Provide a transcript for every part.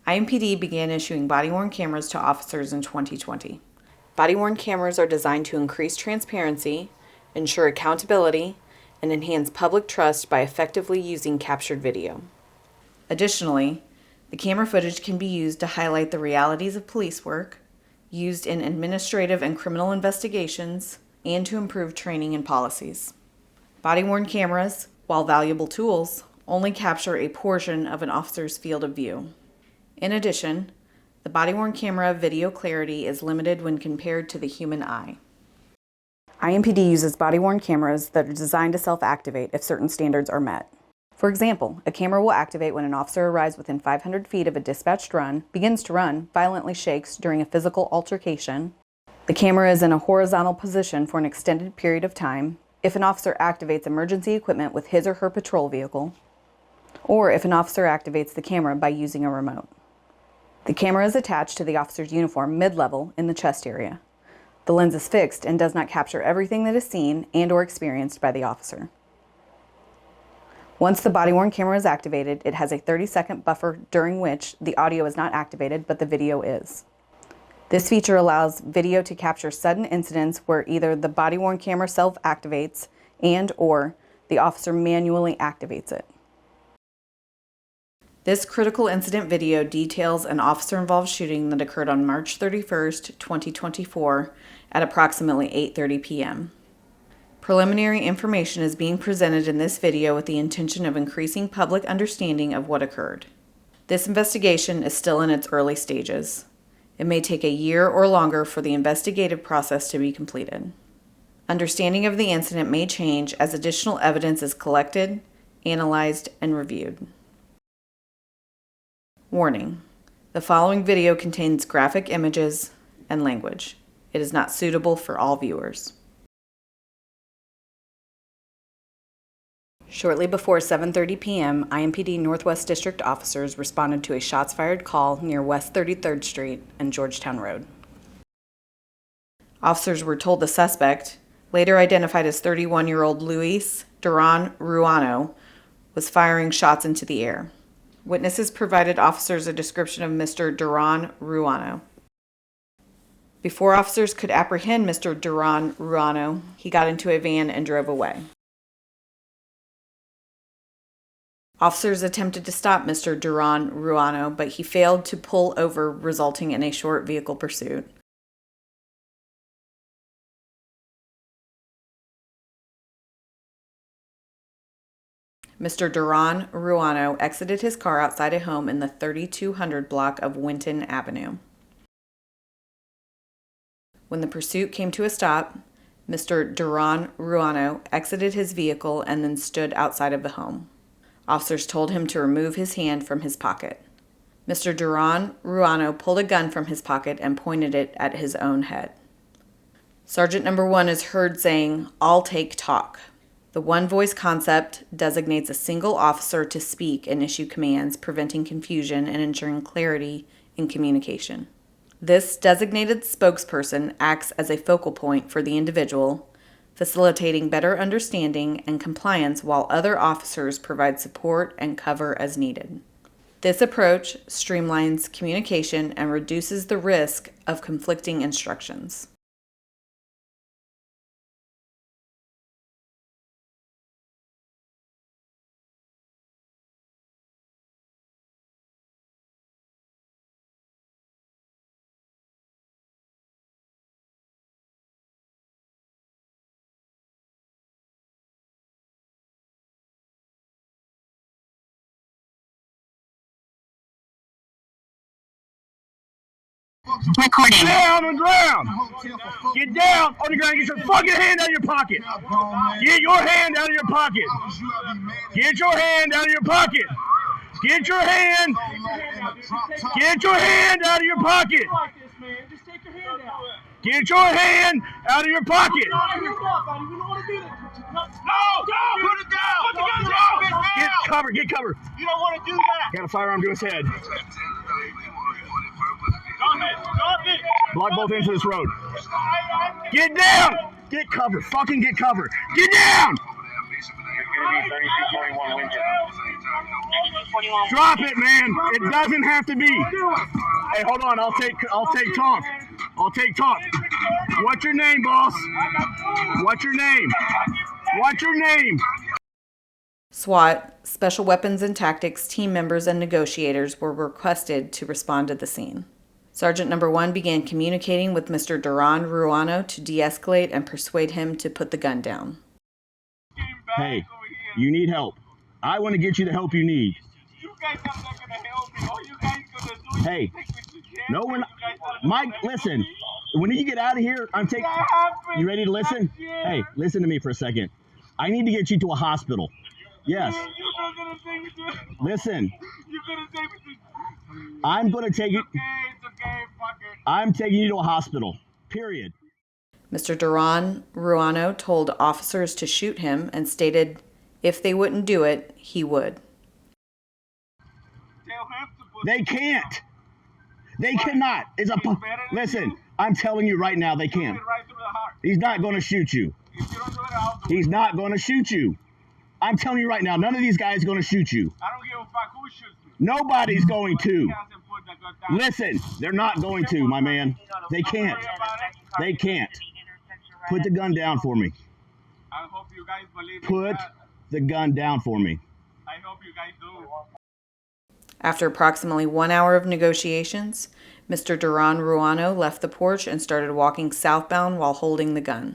IMPD began issuing body-worn cameras to officers in 2020. Body-worn cameras are designed to increase transparency, ensure accountability, and enhance public trust by effectively using captured video. Additionally, the camera footage can be used to highlight the realities of police work, used in administrative and criminal investigations, and to improve training and policies. Body-worn cameras, while valuable tools, only capture a portion of an officer's field of view. In addition, the body-worn camera video clarity is limited when compared to the human eye. IMPD uses body-worn cameras that are designed to self-activate if certain standards are met. For example, a camera will activate when an officer arrives within 500 feet of a dispatched run, begins to run, violently shakes during a physical altercation. The camera is in a horizontal position for an extended period of time, if an officer activates emergency equipment with his or her patrol vehicle, or if an officer activates the camera by using a remote. The camera is attached to the officer's uniform mid-level in the chest area. The lens is fixed and does not capture everything that is seen and/or experienced by the officer. Once the body-worn camera is activated, it has a 30-second buffer during which the audio is not activated, but the video is. This feature allows video to capture sudden incidents where either the body-worn camera self-activates and/or the officer manually activates it. This critical incident video details an officer-involved shooting that occurred on March 31st, 2024 at approximately 8:30 p.m. Preliminary information is being presented in this video with the intention of increasing public understanding of what occurred. This investigation is still in its early stages. It may take a year or longer for the investigative process to be completed. Understanding of the incident may change as additional evidence is collected, analyzed, and reviewed. Warning: the following video contains graphic images and language. It is not suitable for all viewers. Shortly before 7:30 p.m., IMPD Northwest District officers responded to a shots-fired call near West 33rd Street and Georgetown Road. Officers were told the suspect, later identified as 31-year-old Luis Duran Ruano, was firing shots into the air. Witnesses provided officers a description of Mr. Duran Ruano. Before officers could apprehend Mr. Duran Ruano, he got into a van and drove away. Officers attempted to stop Mr. Duran Ruano, but he failed to pull over, resulting in a short vehicle pursuit. Mr. Duran Ruano exited his car outside a home in the 3200 block of Winton Avenue. When the pursuit came to a stop, Mr. Duran Ruano exited his vehicle and then stood outside of the home. Officers told him to remove his hand from his pocket. Mr. Duran Ruano pulled a gun from his pocket and pointed it at his own head. Sergeant number 1 is heard saying, "I'll take talk." The one-voice concept designates a single officer to speak and issue commands, preventing confusion and ensuring clarity in communication. This designated spokesperson acts as a focal point for the individual, facilitating better understanding and compliance while other officers provide support and cover as needed. This approach streamlines communication and reduces the risk of conflicting instructions. Recording. Down on the ground. Get down on the ground. Get your fucking hand out of your pocket. Get your hand out of your pocket. Get your hand out of your pocket. Get your hand. Get your hand out of your pocket. Get your hand out of your pocket. No! Put it down! Get cover. Get cover. You don't want to do that! Got a firearm to his head. Stop it! Block both ends of this road. Get down! Get cover. Fucking get cover. Get down! Winton. Drop it, man. It doesn't have to be. Hey, hold on. I'll take talk. I'll take talk. What's your name, boss? What's your name? What's your name? SWAT, Special Weapons and Tactics team members and negotiators were requested to respond to the scene. Sergeant Number 1 began communicating with Mr. Duran Ruano to de-escalate and persuade him to put the gun down. Hey, you need help. I want to get you the help you need. You guys are not gonna help me. All you guys gonna do is Hey, take me to jail. no one. You guys are Mike, not gonna listen. help When you get out of here, I'm taking. That happened. You ready to listen? Last year. Hey, listen to me for a second. I need to get you to a hospital. Yes. You're not gonna take me to. Listen, You're gonna take me to. I'm going to take you. Okay, it's okay. Fuck it. I'm taking you to a hospital. Period. Mr. Duran Ruano told officers to shoot him and stated if they wouldn't do it, he would. Tell him to put. They can't. They cannot. Listen, I'm telling you right now, they Shoot can't. me right through the heart. He's not going to shoot you. If you don't do it, I'll do it. He's not going to shoot you. I'm telling you right now, none of these guys are going to shoot you. I don't give a fuck who shoots me. Nobody's going But he to. hasn't put the gun down. Listen, they're not going to, my man. They can't. They can't. Put the gun down for me. I hope you guys believe in Put that. the gun down for me. I hope you guys do. After approximately 1 hour of negotiations, Mr. Duran Ruano left the porch and started walking southbound while holding the gun.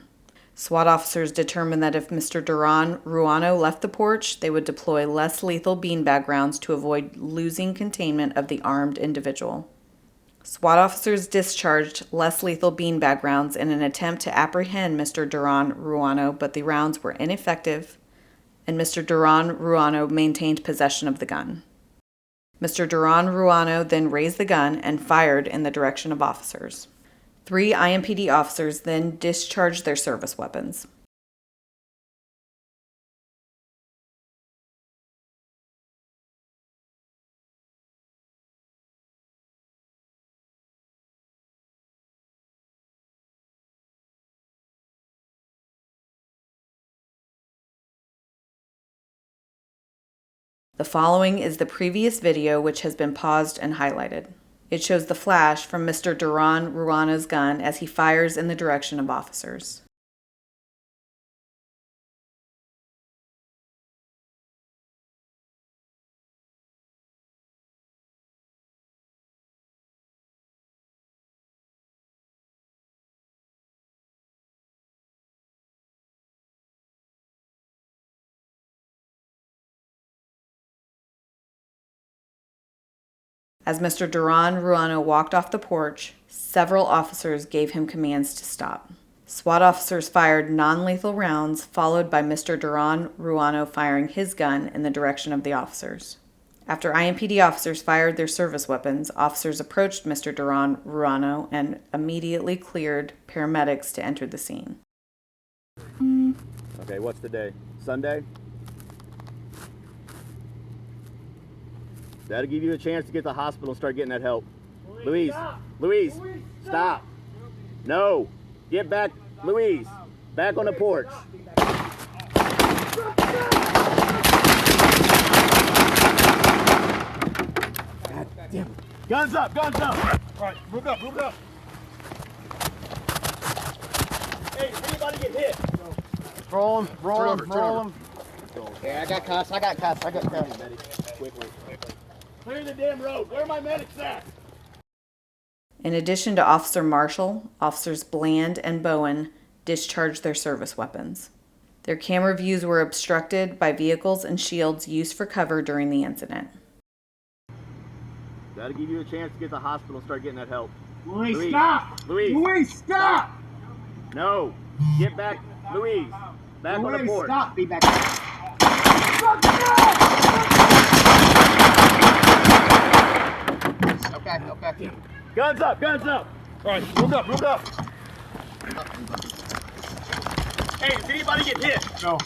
SWAT officers determined that if Mr. Duran Ruano left the porch, they would deploy less lethal beanbag rounds to avoid losing containment of the armed individual. SWAT officers discharged less lethal beanbag rounds in an attempt to apprehend Mr. Duran Ruano, but the rounds were ineffective, and Mr. Duran Ruano maintained possession of the gun. Mr. Duran Ruano then raised the gun and fired in the direction of officers. 3 IMPD officers then discharged their service weapons. The following is the previous video, which has been paused and highlighted. It shows the flash from Mr. Duran Ruano's gun as he fires in the direction of officers. As Mr. Duran Ruano walked off the porch, several officers gave him commands to stop. SWAT officers fired non-lethal rounds, followed by Mr. Duran Ruano firing his gun in the direction of the officers. After IMPD officers fired their service weapons, officers approached Mr. Duran Ruano and immediately cleared paramedics to enter the scene. Okay, what's the day? Sunday? That'll give you a chance to get to the hospital and start getting that help. Louise, stop. No, get back, Louise, back on the porch. God damn it. Guns up, guns up. All right, move up, move up. Hey, if anybody get hit. Roll him, roll him, roll him. Yeah, I got cuffs. Quickly. Clear the damn road. Where are my medics at? In addition to Officer Marshall, Officers Bland and Bowen discharged their service weapons. Their camera views were obstructed by vehicles and shields used for cover during the incident. That'll give you a chance to get to the hospital and start getting that help. Louise, stop! Louise, Louise, stop! no, get back, Louise, back on the Louise, porch. stop! Be back. Okay. Guns up, guns up. All right, move up, move up. Hey, if anybody get hit. No.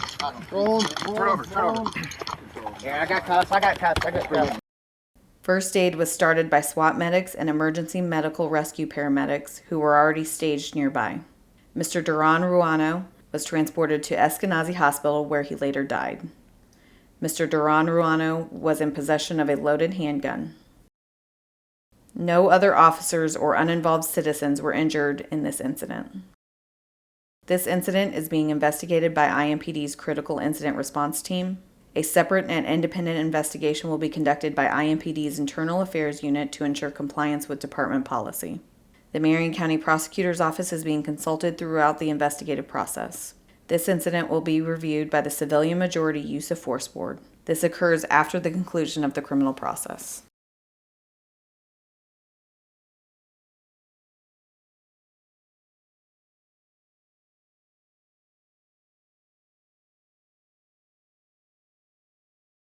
Roll him. Turn over, turn over. Yeah, I got cuffs. First aid was started by SWAT medics and emergency medical rescue paramedics who were already staged nearby. Mr. Duran Ruano was transported to Eskenazi Hospital where he later died. Mr. Duran Ruano was in possession of a loaded handgun. No other officers or uninvolved citizens were injured in this incident. This incident is being investigated by IMPD's Critical Incident Response Team. A separate and independent investigation will be conducted by IMPD's Internal Affairs Unit to ensure compliance with department policy. The Marion County Prosecutor's Office is being consulted throughout the investigative process. This incident will be reviewed by the Civilian Majority Use of Force Board. This occurs after the conclusion of the criminal process.